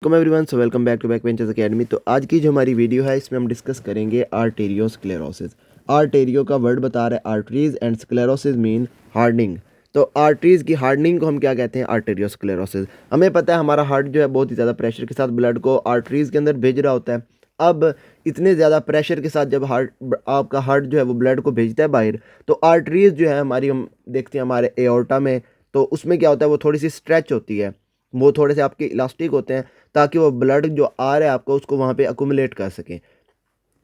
Welcome everyone, so welcome back to back ventures academy. तो आज की जो हमारी वीडियो है इसमें हम डिस्कस करेंगे आर्टेरियोस्क्लेरोसिस। आर्टेरियो का वर्ड बता रहा है arteries and sclerosis mean hardening. तो आर्टरीज की हार्डनिंग को हम क्या कहते हैं? आर्टेरियोस्क्लेरोसिस। हमें पता है हमारा हार्ट जो है बहुत ही ज़्यादा प्रेशर के साथ ब्लड को आर्टरीज के अंदर भेज रहा होता है। अब इतने ज़्यादा प्रेशर के साथ जब आपका हार्ट जो है वो ब्लड को भेजता है बाहर, तो आर्टरीज जो है हमारी, हम देखते हैं हमारे एओर्टा में, तो उसमें क्या होता है वो थोड़ी सी स्ट्रेच होती है, वो थोड़े से आपके इलास्टिक होते हैं ताकि वो ब्लड जो आ रहा है आपको उसको वहाँ पे अकुमुलेट कर सकें।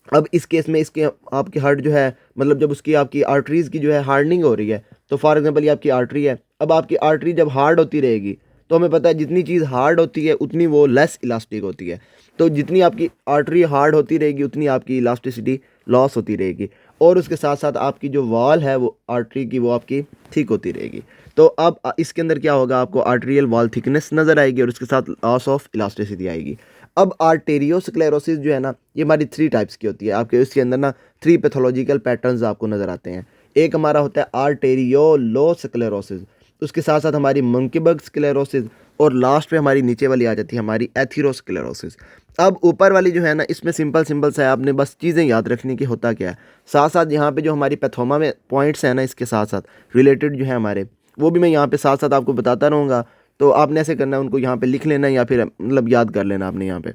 अब इस केस में इसके आपकी हार्ट जो है, मतलब जब उसकी आपकी आर्टरीज़ की जो है हार्डनिंग हो रही है, तो फॉर एग्जांपल ये आपकी आर्टरी है। अब आपकी आर्टरी जब हार्ड होती रहेगी तो हमें पता है जितनी चीज़ हार्ड होती है उतनी वो लेस इलास्टिक होती है। तो जितनी आपकी आर्टरी हार्ड होती रहेगी उतनी आपकी इलास्टिसिटी लॉस होती रहेगी, और उसके साथ साथ आपकी जो वॉल है वो आर्टरी की वो आपकी थिक होती रहेगी। तो अब इसके अंदर क्या होगा, आपको आर्टेरियल वॉल थिकनेस नज़र आएगी और उसके साथ लॉस ऑफ इलास्टिसिटी आएगी। अब आर्टेरियोस्क्लेरोसिस जो है ना, ये हमारी 3 टाइप्स की होती है। आपके इसके अंदर ना 3 पैथोलॉजिकल पैटर्न्स आपको नज़र आते हैं। एक हमारा होता है आर्टेरियोलोस्क्लेरोसिस, उसके साथ साथ हमारी मंकीबर्ग स्क्लेरोसिस, और लास्ट पे हमारी नीचे वाली आ जाती है हमारी एथेरोस्क्लेरोसिस। अब ऊपर वाली जो है ना, इसमें सिंपल सिंपल सा है, आपने बस चीज़ें याद रखनी कि होता क्या है। साथ साथ यहाँ पे जो हमारी पैथोमा में पॉइंट्स हैं ना, इसके साथ साथ रिलेटेड जो है हमारे, वो भी मैं यहाँ पे साथ साथ आपको बताता रहूँगा। तो आपने ऐसे करना है, उनको यहाँ पे लिख लेना या फिर मतलब याद कर लेना आपने यहाँ पे।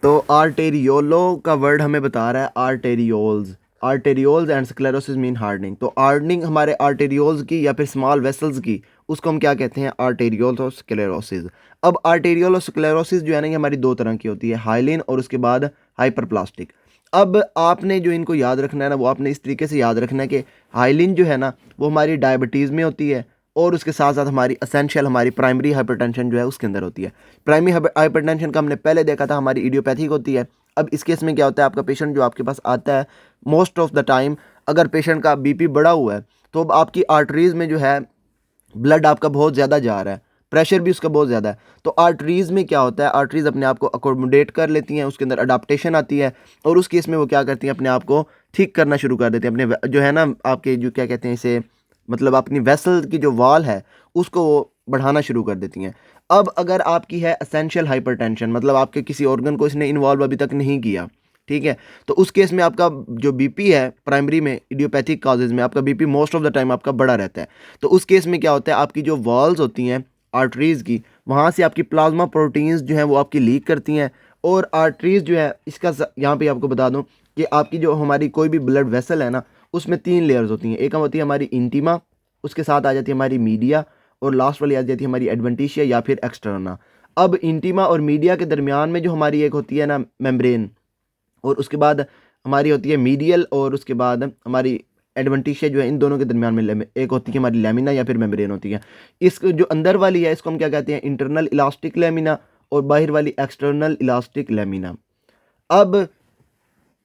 तो आर्टेरियोलो का वर्ड हमें बता रहा है arterioles. Arterioles and sclerosis mean hardening. तो हार्डनिंग हमारे आर्टेरियोल्स की या फिर स्मॉल वेसल्स की, उसको हम क्या कहते हैं? आर्टेरियोल्स और स्क्लेरोसिस। अब आर्टेरियोल और स्क्लेरोसिस जो है ना, ये हमारी 2 तरह की होती है, हाइलिन और उसके बाद हाइपरप्लास्टिक। अब आपने जो इनको याद रखना है ना, वो आपने इस तरीके से याद रखना है कि हाइलिन जो है ना वो हमारी डायबिटीज़ में होती है, और उसके साथ साथ हमारी असेंशियल हमारी प्राइमरी हाइपरटेंशन जो है उसके अंदर होती है। प्राइमरी हाइपरटेंशन का हमने पहले देखा था, हमारी इडियोपैथिक होती है। अब इस केस में क्या होता है, आपका पेशेंट जो आपके पास आता है, मोस्ट ऑफ द टाइम अगर पेशेंट का बीपी बढ़ा हुआ है तो अब आपकी आर्टरीज़ में जो है ब्लड आपका बहुत ज़्यादा जा रहा है, प्रेशर भी उसका बहुत ज़्यादा है। तो आर्टरीज़ में क्या होता है, आर्टरीज़ अपने आप को अकोमोडेट कर लेती हैं, उसके अंदर अडाप्टेशन आती है, और उस केस में वो क्या करती हैं, अपने आप को ठीक करना शुरू कर देती हैं। अपने जो है ना आपके जो क्या कहते हैं इसे, मतलब अपनी वेसल की जो वॉल है उसको वो बढ़ाना शुरू कर देती हैं। अब अगर आपकी है असेंशियल हाइपरटेंशन, मतलब आपके किसी ऑर्गन को इसने इन्वॉल्व अभी तक नहीं किया, ठीक है, तो उस केस में आपका जो बीपी है प्राइमरी में इडियोपैथिक काजेज में आपका BP most of the time आपका बढ़ा रहता है। तो उस केस में क्या होता है, आपकी जो वॉल्स होती हैं आर्टरीज़ की, वहाँ से आपकी प्लाज्मा प्रोटीन्स जो हैं वो आपकी लीक करती हैं, और आर्टरीज़ जो है इसका यहाँ पे आपको बता दूँ कि आपकी जो हमारी कोई भी ब्लड वेसल है ना, उसमें 3 लेयर्स होती हैं। एक होती है हमारी इंटीमा, उसके साथ आ जाती है हमारी मीडिया, और लास्ट वाली आ जाती है हमारी एडवेंटिशिया या फिर एक्सटर्ना। अब इंटीमा और मीडिया के दरमियान में जो हमारी एक होती है ना मेम्ब्रेन, और उसके बाद हमारी होती है मीडियल, और उसके बाद हमारी एडवेंटिशिया जो है, इन दोनों के दरमियान में एक होती है हमारी लेमिना या फिर मेम्ब्रेन होती है। इसको जो अंदर वाली है इसको हम क्या कहते हैं? इंटरनल इलास्टिक लेमिना, और बाहर वाली एक्सटर्नल इलास्टिक लेमिना। अब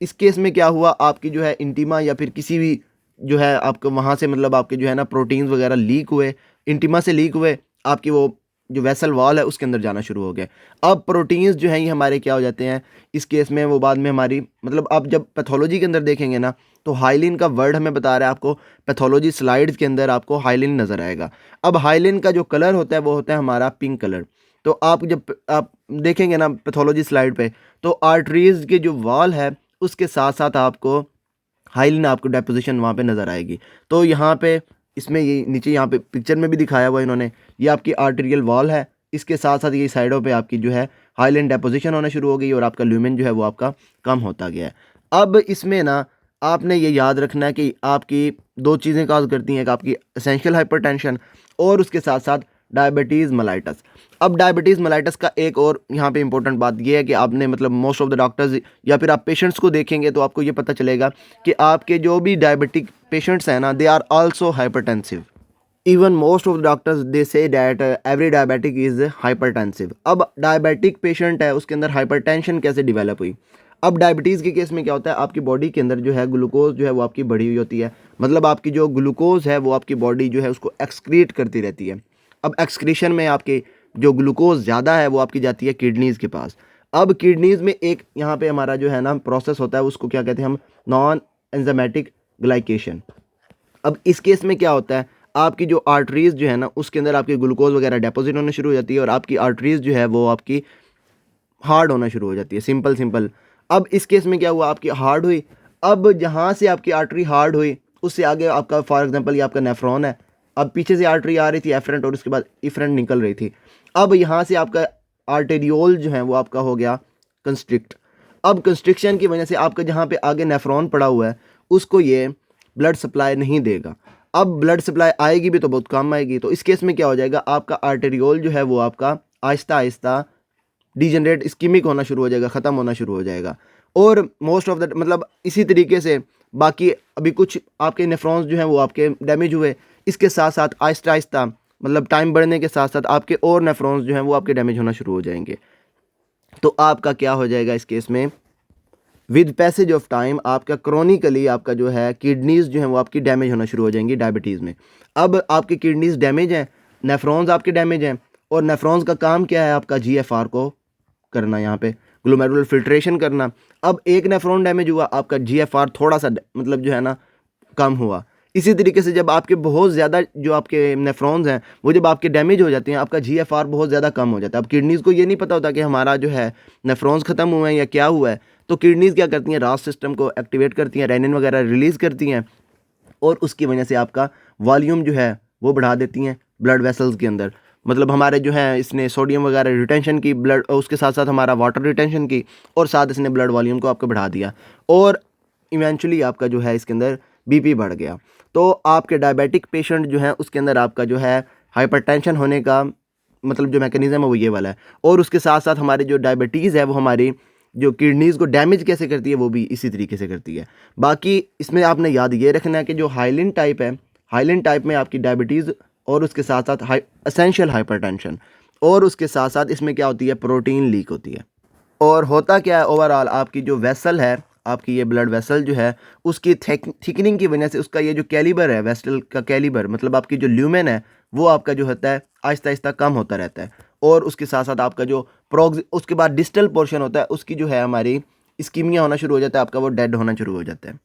इस केस में क्या हुआ, आपकी जो है इंटीमा या फिर किसी भी जो है आपको वहाँ से, मतलब आपके जो है ना प्रोटीन्स वगैरह लीक हुए, इंटीमा से लीक हुए, आपकी वो जो वेसल वॉल है उसके अंदर जाना शुरू हो गया। अब प्रोटीन्स जो हैं ये हमारे क्या हो जाते हैं इस केस में, वो बाद में हमारी, मतलब आप जब पैथोलॉजी के अंदर देखेंगे ना, तो हाइलिन का वर्ड हमें बता रहा है आपको, पैथोलॉजी स्लाइड्स के अंदर आपको हाइलिन नज़र आएगा। अब हाइलिन का जो कलर होता है वो होता है हमारा पिंक कलर। तो आप जब आप देखेंगे ना पैथोलॉजी स्लाइड पे, तो आर्टरीज के जो वॉल है उसके साथ साथ आपको हाइलिन, आपको डेपोजिशन वहाँ पे नज़र आएगी। तो यहाँ पे इसमें ये नीचे यहाँ पे पिक्चर में भी दिखाया हुआ इन्होंने, ये आपकी आर्टेरियल वॉल है, इसके साथ साथ ये साइडों पे आपकी जो है हाइलिन डेपोजिशन होना शुरू हो गई, और आपका ल्यूमेन जो है वो आपका कम होता गया है। अब इसमें ना आपने ये याद रखना है कि आपकी 2 चीज़ें काज करती हैं, एक आपकी एसेंशियल हाइपरटेंशन, और उसके साथ साथ डायबिटीज़ मेलाइटस। अब डायबिटीज़ मेलाइटस का एक और यहाँ पे इंपॉर्टेंट बात ये है कि आपने, मतलब मोस्ट ऑफ द डॉक्टर्स या फिर आप पेशेंट्स को देखेंगे तो आपको ये पता चलेगा कि आपके जो भी डायबिटिक पेशेंट्स हैं ना, they are also hypertensive. Even most of the doctors they say that every diabetic is hypertensive. अब डायबिटिक पेशेंट है उसके अंदर हाइपरटेंशन कैसे डेवलप हुई? अब डायबिटीज़ के केस में क्या होता है, आपकी बॉडी के अंदर जो है ग्लूकोज जो है वो आपकी बढ़ी हुई होती है, मतलब आपकी जो ग्लूकोज है वो आपकी बॉडी जो है उसको एक्सक्रीट करती रहती है। अब एक्सक्रीशन में आपके जो ग्लूकोज ज़्यादा है वो आपकी जाती है किडनीज़ के पास। अब किडनीज़ में एक यहाँ पे हमारा जो है ना प्रोसेस होता है, उसको क्या कहते हैं हम? Non enzymatic glycation. अब इस केस में क्या होता है, आपकी जो आर्टरीज़ जो है ना उसके अंदर आपकी ग्लूकोज वगैरह डिपॉजिट होने शुरू हो जाती है, और आपकी आर्टरीज़ जो है वो आपकी हार्ड होना शुरू हो जाती है, सिंपल सिंपल। अब इस केस में क्या हुआ, आपकी हार्ड हुई। अब जहाँ से आपकी आर्टरी हार्ड हुई उससे आगे आपका फॉर एग्जांपल ये आपका नेफ्रॉन है। अब पीछे से आर्टरी आ रही थी एफरेंट और उसके बाद इफरेंट निकल रही थी। अब यहाँ से आपका आर्टेरियोल जो है वो आपका हो गया कंस्ट्रिक्ट। अब कंस्ट्रिक्शन की वजह से आपका जहाँ पे आगे नेफ्रॉन पड़ा हुआ है उसको ये ब्लड सप्लाई नहीं देगा। अब ब्लड सप्लाई आएगी भी तो बहुत कम आएगी। तो इस केस में क्या हो जाएगा, आपका आर्टेरियोल जो है वो आपका आहिस्ता आहिस्ता डिजनरेट स्कीमिक होना शुरू हो जाएगा, ख़त्म होना शुरू हो जाएगा। और मोस्ट ऑफ द मतलब इसी तरीके से बाकी अभी कुछ आपके नेफ्रॉन्स जो हैं वो आपके डैमेज हुए, इसके साथ साथ आहिस्ता आहिस्ता मतलब टाइम बढ़ने के साथ साथ आपके और नेफ्रॉन्स जो हैं वो आपके डैमेज होना शुरू हो जाएंगे। तो आपका क्या हो जाएगा इस केस में, विद पैसेज ऑफ टाइम आपका क्रोनिकली आपका जो है किडनीज जो है वो आपकी डैमेज होना शुरू हो जाएंगी डायबिटीज़ में। अब आपकी किडनीज डैमेज हैं, नेफ्रॉन्स आपके डैमेज हैं, और नेफ्रॉन्स का काम क्या है, आपका जीएफआर को करना, यहाँ पे ग्लोमेरुलर फिल्ट्रेशन करना। अब एक नेफ्रॉन डैमेज हुआ, आपका जीएफआर थोड़ा सा मतलब जो है ना कम हुआ। इसी तरीके से जब आपके बहुत ज़्यादा जो आपके नेफ्रॉन्स हैं वो जब आपके डैमेज हो जाते हैं, आपका जीएफआर बहुत ज़्यादा कम हो जाता है। अब किडनीज़ को ये नहीं पता होता कि हमारा जो है नेफ्रॉन्स ख़त्म हुए हैं या क्या हुआ है। तो किडनीज़ क्या करती हैं, रास सिस्टम को एक्टिवेट करती हैं, रेनिन वगैरह रिलीज़ करती हैं, और उसकी वजह से आपका वॉल्यूम जो है वो बढ़ा देती हैं ब्लड वेसल्स के अंदर। मतलब हमारे जो है इसने सोडियम वगैरह रिटेंशन की, ब्लड उसके साथ साथ हमारा वाटर रिटेंशन की, और साथ इसने ब्लड वॉल्यूम को आपका बढ़ा दिया, और इवेंचुअली आपका जो है इसके अंदर बीपी बढ़ गया। तो आपके डायबिटिक पेशेंट जो है उसके अंदर आपका जो है हाइपरटेंशन होने का मतलब जो मैकेनिज़्म है वो ये वाला है। और उसके साथ साथ हमारी जो डायबिटीज़ है वो हमारी जो किडनीज़ को डैमेज कैसे करती है वो भी इसी तरीके से करती है। बाकी इसमें आपने याद ये रखना है कि जो हाइलिन टाइप है, हाइलिन टाइप में आपकी डायबिटीज़ और उसके साथ साथ एसेंशियल हाइपरटेंशन, और उसके साथ साथ इसमें क्या होती है, प्रोटीन लीक होती है। और होता क्या है, ओवरऑल आपकी जो वेसल है, आपकी ये ब्लड वेसल जो है उसकी थिकनिंग की वजह से उसका ये जो कैलिबर है, वेसल का कैलिबर मतलब आपकी जो ल्यूमेन है वो आपका जो होता है आहिस्ता आहिस्ता कम होता रहता है। और उसके साथ साथ आपका जो उसके बाद डिस्टल पोर्शन होता है उसकी जो है हमारी इस्कीमिया होना शुरू हो जाता है, आपका वो डेड होना शुरू हो जाता है।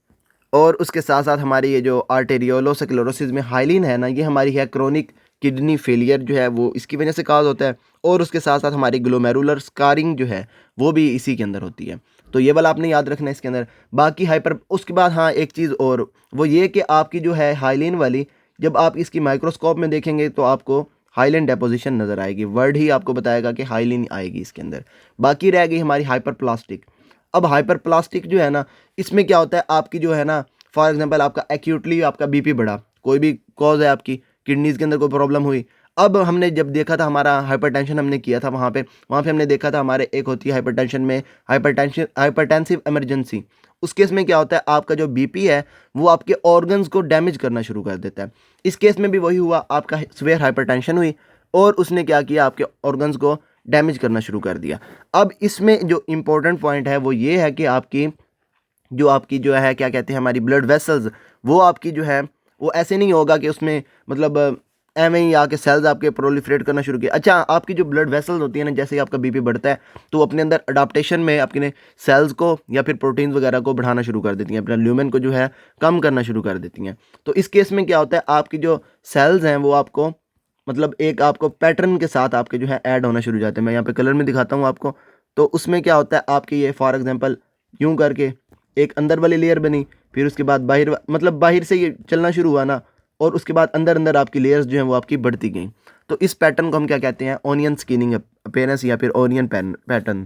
और उसके साथ साथ हमारी ये जो आर्टेरियोलोस्क्लेरोसिस में हाइलिन है ना, ये हमारी है क्रोनिक किडनी फेलियर जो है वो इसकी वजह से काज होता है। और उसके साथ साथ हमारी ग्लोमेरुलर स्कारिंग जो है वो भी इसी के अंदर होती है। तो ये वाला आपने याद रखना है इसके अंदर। बाकी हाइपर उसके बाद हाँ एक चीज़ और, वो ये कि आपकी जो है हाइलिन वाली, जब आप इसकी माइक्रोस्कोप में देखेंगे तो आपको हाइलिन डेपोजिशन नज़र आएगी, वर्ड ही आपको बताएगा कि हाइलिन आएगी इसके अंदर। बाकी रह गई हमारी हाइपर प्लास्टिक। अब हाइपर प्लास्टिक जो है ना, इसमें क्या होता है, आपकी जो है ना फॉर एग्जांपल आपका एक्यूटली आपका बीपी बढ़ा, कोई भी कॉज है आपकी किडनीज़ के अंदर कोई प्रॉब्लम हुई। अब हमने जब देखा था हमारा हाइपरटेंशन हमने किया था वहाँ पे हमने देखा था हमारे एक होती है हाइपरटेंशन में हाइपरटेंसिव इमरजेंसी। उस केस में क्या होता है, आपका जो बीपी है वो आपके ऑर्गन्स को डैमेज करना शुरू कर देता है। इस केस में भी वही हुआ, आपका सीवियर हाइपरटेंशन हुई और उसने क्या किया, आपके ऑर्गन्स को डैमेज करना शुरू कर दिया। अब इसमें जो इम्पोर्टेंट पॉइंट है वो ये है कि आपकी जो है क्या कहते हैं हमारी ब्लड वेसल्स, वो आपकी जो है वो ऐसे नहीं होगा कि उसमें मतलब एवं ही आके सेल्स आपके प्रोलिफरेट करना शुरू किया। अच्छा, आपकी जो ब्लड वेसल्स होती है ना, जैसे ही आपका बीपी बढ़ता है तो अपने अंदर अडाप्टेशन में अपने सेल्स को या फिर प्रोटीन्स वगैरह को बढ़ाना शुरू कर देती हैं, अपना ल्यूमेन को जो है कम करना शुरू कर देती हैं। तो इस केस में क्या होता है, आपकी जो सेल्स हैं वो आपको मतलब एक आपको पैटर्न के साथ आपके जो है ऐड होना शुरू हो जाते हैं। मैं यहाँ पे कलर में दिखाता हूँ आपको। तो उसमें क्या होता है, आपकी ये फॉर एग्जांपल यूं करके एक अंदर वाली लेयर बनी, फिर उसके बाद मतलब बाहर से ये चलना शुरू हुआ ना, और उसके बाद अंदर अंदर आपकी लेयर्स जो हैं वो आपकी बढ़ती गई। तो इस पैटर्न को हम क्या कहते हैं, ऑनियन स्किनिंग अपीयरेंस या फिर ऑनियन पैटर्न।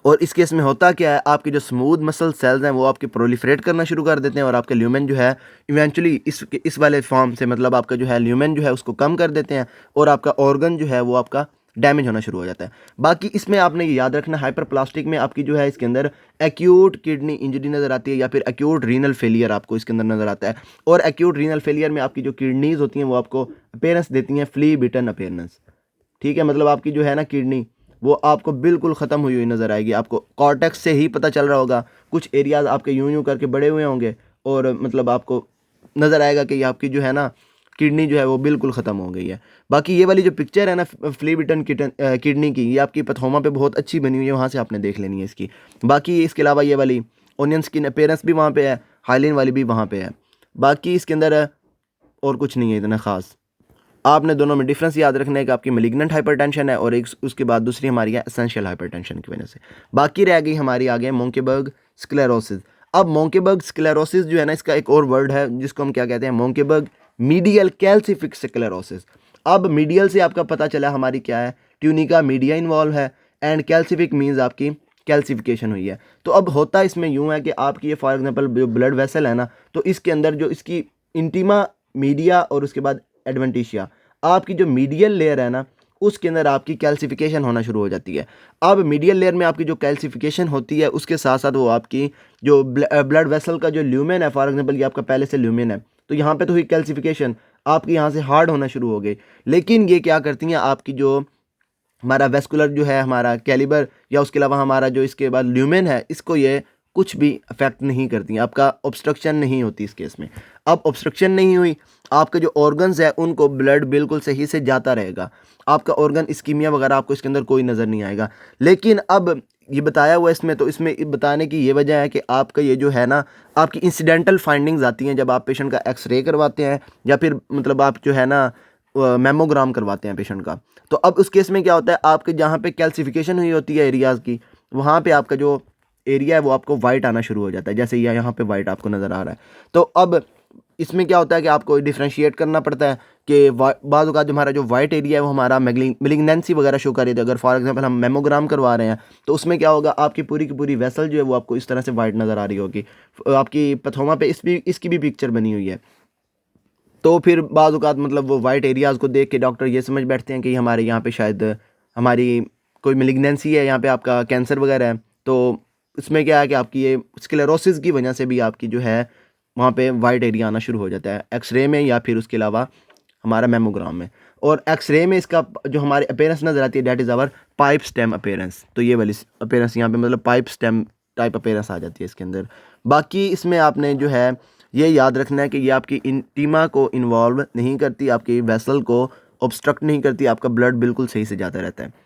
और इस केस में होता क्या है, आपके जो स्मूथ मसल सेल्स हैं वो आपके प्रोलिफरेट करना शुरू कर देते हैं और आपके ल्यूमेन जो है इवेंचुअली इस वाले फॉर्म से मतलब आपका जो है ल्यूमेन जो है उसको कम कर देते हैं और आपका ऑर्गन जो है वो आपका डैमेज होना शुरू हो जाता है। बाकी इसमें आपने ये याद रखना, हाइपर प्लास्टिक में आपकी जो है इसके अंदर एक्यूट किडनी इंजरी नज़र आती है या फिर एक्यूट रीनल फेलियर आपको इसके अंदर नज़र आता है। और एक्यूट रीनल फेलियर में आपकी जो किडनीज होती हैं वो आपको अपीयरेंस देती हैं फ्ली बिटन अपीयरेंस। ठीक है, मतलब आपकी जो है ना किडनी वो आपको बिल्कुल ख़त्म हुई हुई नज़र आएगी। आपको कॉर्टेक्स से ही पता चल रहा होगा, कुछ एरियाज़ आपके यूं यूं करके बड़े हुए होंगे और मतलब आपको नज़र आएगा कि ये आपकी जो है ना किडनी जो है वो बिल्कुल ख़त्म हो गई है। बाकी ये वाली जो पिक्चर है ना फ्ली बिटन किडनी की, ये आपकी पथोमा पे बहुत अच्छी बनी हुई है, वहाँ से आपने देख लेनी है इसकी। बाकी इसके अलावा ये वाली ओनियन स्किन अपीयरेंस भी वहाँ पे है, हाइलिन वाली भी वहाँ पे है। बाकी इसके अंदर और कुछ नहीं है इतना ख़ास। आपने दोनों में डिफरेंस याद रखना है कि आपकी मैलिग्नेंट हाइपरटेंशन है और एक उसके बाद दूसरी हमारी है एसेंशियल हाइपरटेंशन की वजह से। बाकी रह गई हमारी आगे मोंकेबर्ग स्क्लेरोसिस। अब मोंकेबर्ग स्क्लेरोसिस जो है ना, इसका एक और वर्ड है जिसको हम क्या कहते हैं, मोंकेबर्ग मीडियल कैल्सिफिक स्क्लेरोसिस। अब मीडियल से आपका पता चला हमारी क्या है, ट्यूनिका मीडिया इन्वॉल्व है एंड कैल्सिफिक मीन्स आपकी कैल्सिफिकेशन हुई है। तो अब होता इसमें यूँ है कि आपकी ये फॉर एग्जांपल जो ब्लड वेसल है ना, तो इसके अंदर जो इसकी इंटीमा, मीडिया और उसके बाद एडवेंटिशिया, आपकी जो मीडियल लेयर है ना, उसके अंदर आपकी कैल्सिफिकेशन होना शुरू हो जाती है। अब मीडियल लेयर में आपकी जो कैल्सिफिकेशन होती है उसके साथ साथ वो आपकी जो ब्लड वेसल का जो ल्यूमेन है, फॉर एग्जांपल ये आपका पहले से ल्यूमेन है, तो यहाँ पे तो हुई कैल्सिफिकेशन, आपकी यहाँ से हार्ड होना शुरू हो गई। लेकिन ये क्या करती हैं, आपकी जो हमारा वेस्कुलर जो है हमारा कैलिबर या उसके अलावा हमारा जो इसके बाद ल्यूमेन है, इसको ये कुछ भी अफेक्ट नहीं करती हैं, आपका ऑब्स्ट्रक्शन नहीं होती इस केस में। अब ऑब्स्ट्रक्शन नहीं हुई, आपके जो ऑर्गन्स है उनको ब्लड बिल्कुल सही से जाता रहेगा, आपका ऑर्गन इस्कीमिया वगैरह आपको इसके अंदर कोई नज़र नहीं आएगा। लेकिन अब ये बताया हुआ इसमें, तो इसमें बताने की ये वजह है कि आपका ये जो है ना, आपकी इंसिडेंटल फाइंडिंग्स आती हैं जब आप पेशेंट का एक्सरे करवाते हैं या फिर मतलब आप जो है ना मेमोग्राम करवाते हैं पेशेंट का। तो अब उस केस में क्या होता है, आपके जहाँ पे कैल्सिफिकेशन हुई होती है एरियाज़ की, वहाँ पे आपका जो एरिया है वो आपको वाइट आना शुरू हो जाता है, जैसे यहाँ पे वाइट आपको नज़र आ रहा है। तो अब इसमें क्या होता है कि आपको डिफ्रेंशिएट करना पड़ता है कि बाज़ औक़ात जो हमारा जो वाइट एरिया है वो हमारा मैलिग्नेंसी वगैरह शो कर रही थी। अगर फॉर एग्जांपल हम मेमोग्राम करवा रहे हैं तो उसमें क्या होगा, आपकी पूरी की पूरी वेसल जो है वो आपको इस तरह से वाइट नज़र आ रही होगी। आपकी पैथोमा पे इसकी भी पिक्चर बनी हुई है। तो फिर बाज़ औक़ात मतलब वो वाइट एरियाज़ को देख के डॉक्टर ये समझ बैठते हैं कि हमारे यहाँ पे शायद हमारी कोई मैलिग्नेंसी है, यहाँ पे आपका कैंसर वगैरह है। तो इसमें क्या है कि आपकी ये स्क्लेरोसिस की वजह से भी आपकी जो है वहाँ पे वाइट एरिया आना शुरू हो जाता है एक्सरे में या फिर उसके अलावा हमारा मेमोग्राम में। और एक्सरे में इसका जो हमारी अपीयरेंस नज़र आती है, that is our pipe stem appearance. तो ये वाली अपीयरेंस यहाँ पे मतलब पाइप स्टेम टाइप अपीयरेंस आ जाती है इसके अंदर। बाकी इसमें आपने जो है ये याद रखना है कि ये आपकी इंटीमा को इन्वॉल्व नहीं करती, आपकी वेसल को ऑब्स्ट्रक्ट नहीं करती, आपका ब्लड बिल्कुल सही से जाता रहता है।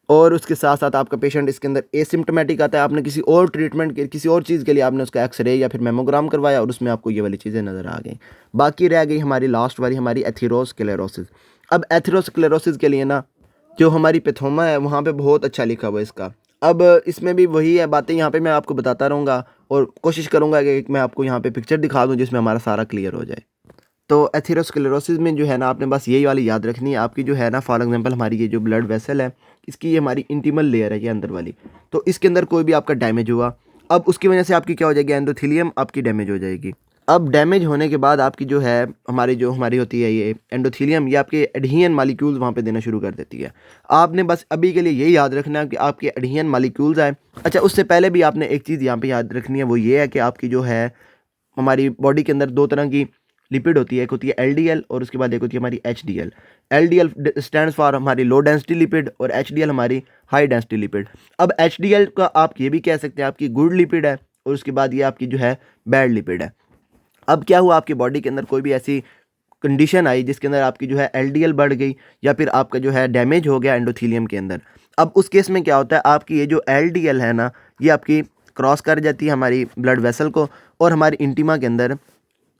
और उसके साथ साथ आपका पेशेंट इसके अंदर एसिम्प्टोमेटिक आता है, आपने किसी और ट्रीटमेंट के किसी और चीज़ के लिए आपने उसका एक्सरे या फिर मेमोग्राम करवाया और उसमें आपको ये वाली चीज़ें नज़र आ गई। बाकी रह गई हमारी लास्ट वाली हमारी एथेरोस्क्लेरोसिस। अब एथेरोस्क्लेरोसिस के लिए ना जो हमारी पैथोमा है वहाँ पे बहुत अच्छा लिखा हुआ है इसका। अब इसमें भी वही है बातें, यहाँ पे मैं आपको बताता रहूँगा और कोशिश करूँगा कि मैं आपको यहाँ पे पिक्चर दिखा दूँ जिसमें हमारा सारा क्लियर हो जाए। तो एथेरोस्क्लेरोसिस में जो है ना, आपने बस यही वाली याद रखनी है, आपकी जो है ना फॉर एग्जांपल हमारी ये जो ब्लड वेसल है, इसकी ये हमारी इंटीमल लेयर है ये अंदर वाली, तो इसके अंदर कोई भी आपका डैमेज हुआ, अब उसकी वजह से आपकी क्या हो जाएगी, एंडोथेलियम आपकी डैमेज हो जाएगी। अब डैमेज होने के बाद आपकी जो है हमारी होती है ये एंडोथेलियम, ये आपके एडहियन मालिक्यूल्स वहाँ पे देना शुरू कर देती है। आपने बस अभी के लिए यही याद रखना है कि आपके एडहियन मालिक्यूल्स आए। अच्छा, उससे पहले भी आपने एक चीज़ यहाँ पे याद रखनी है, वो ये है कि आपकी जो है हमारी बॉडी के अंदर दो तरह की लिपिड होती है, एक होती है एलडीएल और उसके बाद एक होती है हमारी एचडीएल। एलडीएल स्टैंड्स फॉर हमारी लो डेंसिटी लिपिड और एचडीएल हमारी हाई डेंसिटी लिपिड। अब एचडीएल का आप ये भी कह सकते हैं आपकी गुड लिपिड है और उसके बाद ये आपकी जो है बैड लिपिड है। अब क्या हुआ, आपकी बॉडी के अंदर कोई भी ऐसी कंडीशन आई जिसके अंदर आपकी जो है एलडीएल बढ़ गई या फिर आपका जो है डैमेज हो गया एंडोथेलियम के अंदर। अब उस केस में क्या होता है, आपकी ये जो एलडीएल है ना, ये आपकी क्रॉस कर जाती है हमारी ब्लड वेसल को और हमारी इंटीमा के अंदर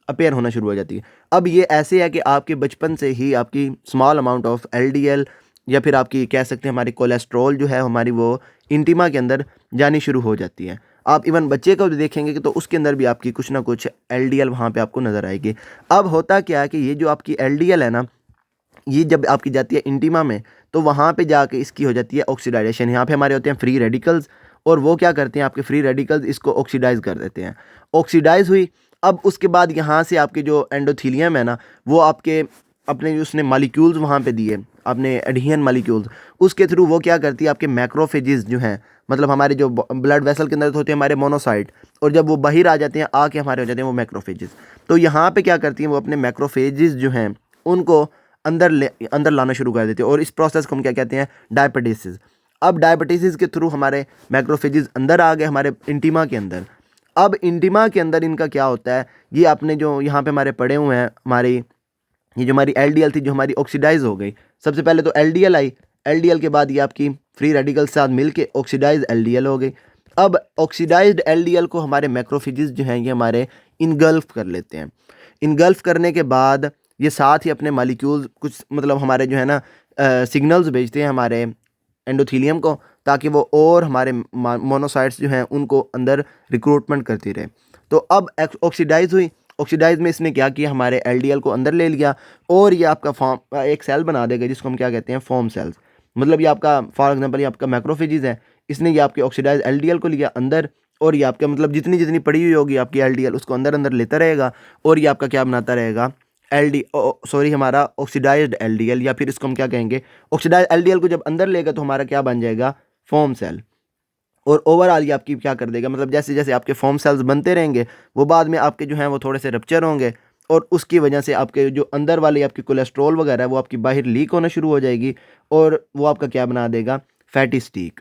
अपेयर होना शुरू हो जाती है। अब ये ऐसे है कि आपके बचपन से ही आपकी स्मॉल अमाउंट ऑफ एलडीएल या फिर आपकी कह सकते हैं हमारी कोलेस्ट्रॉल जो है हमारी वो इंटीमा के अंदर जानी शुरू हो जाती है। आप इवन बच्चे को भी देखेंगे कि तो उसके अंदर भी आपकी कुछ ना कुछ एलडीएल वहाँ पे आपको नज़र आएगी। अब होता क्या है कि ये जो आपकी एलडीएल है ना, ये जब आपकी जाती है इंटीमा में तो वहाँ पे जाके इसकी हो जाती है ऑक्सीडाइजेशन। यहाँ पे हमारे होते हैं फ्री रेडिकल्स और वो क्या करते हैं, आपके फ्री रेडिकल्स इसको ऑक्सीडाइज कर देते हैं। ऑक्सीडाइज हुई, अब उसके बाद यहाँ से आपके जो एंडोथेलियम है ना, वो आपके अपने जो उसने मालिक्यूल्स वहाँ पे दिए, आपने एडहियन मालिक्यूल्स, उसके थ्रू वो क्या करती है, आपके मैक्रोफेजेस जो हैं, मतलब हमारे जो ब्लड वेसल के अंदर होते हैं हमारे मोनोसाइट, और जब वो बाहर आ जाते हैं आके हमारे हो जाते हैं वो मैक्रोफेजेस। तो यहाँ पे क्या करती हैं वो अपने मैक्रोफेजेस जो हैं उनको अंदर लाना शुरू कर देते हैं और इस प्रोसेस को हम क्या कहते हैं, डायबिटीज। अब डायबिटीज के थ्रू हमारे मैक्रोफेजेस अंदर आ गए हमारे इंटीमा के अंदर। अब इंटीमा के अंदर इनका क्या होता है, ये आपने जो यहाँ पे हमारे पड़े हुए हैं, हमारी ये जो हमारी एलडीएल थी जो हमारी ऑक्सीडाइज हो गई। सबसे पहले तो एलडीएल आई, एलडीएल के बाद ये आपकी फ्री रेडिकल के साथ मिलके ऑक्सीडाइज एलडीएल हो गई। अब ऑक्सीडाइज्ड एलडीएल को हमारे मैक्रोफेजेस जो हैं ये हमारे इनगल्फ कर लेते हैं। इनगल्फ करने के बाद ये साथ ही अपने मालिक्यूल्स कुछ मतलब हमारे जो है ना सिग्नल्स भेजते हैं हमारे एंडोथीलियम को, ताकि वो और हमारे मोनोसाइट्स जो हैं उनको अंदर रिक्रूटमेंट करती रहे। तो अब ऑक्सीडाइज हुई, ऑक्सीडाइज में इसने क्या किया, हमारे एलडीएल को अंदर ले लिया और ये आपका फॉर्म एक सेल बना देगा जिसको हम क्या कहते हैं, फॉर्म सेल्स। मतलब ये आपका फॉर एग्जांपल ये आपका मैक्रोफेजेस है, इसने ये आपके ऑक्सीडाइज एलडीएल को लिया अंदर और ये आपके मतलब जितनी जितनी पड़ी हुई होगी आपकी एलडीएल उसको अंदर अंदर लेता रहेगा और ये आपका क्या बनाता रहेगा, हमारा ऑक्सीडाइज्ड एलडीएल, या फिर इसको हम क्या कहेंगे, ऑक्सीडाइज्ड एलडीएल को जब अंदर लेगा तो हमारा क्या बन जाएगा, फॉर्म सेल। और ओवरऑल ये आपकी क्या कर देगा, मतलब जैसे जैसे आपके फॉर्म सेल्स बनते रहेंगे वो बाद में आपके जो हैं वो थोड़े से रप्चर होंगे और उसकी वजह से आपके जो अंदर वाली आपकी कोलेस्ट्रॉल वगैरह है वो आपकी बाहर लीक होना शुरू हो जाएगी और वो आपका क्या बना देगा, फैटी स्टीक।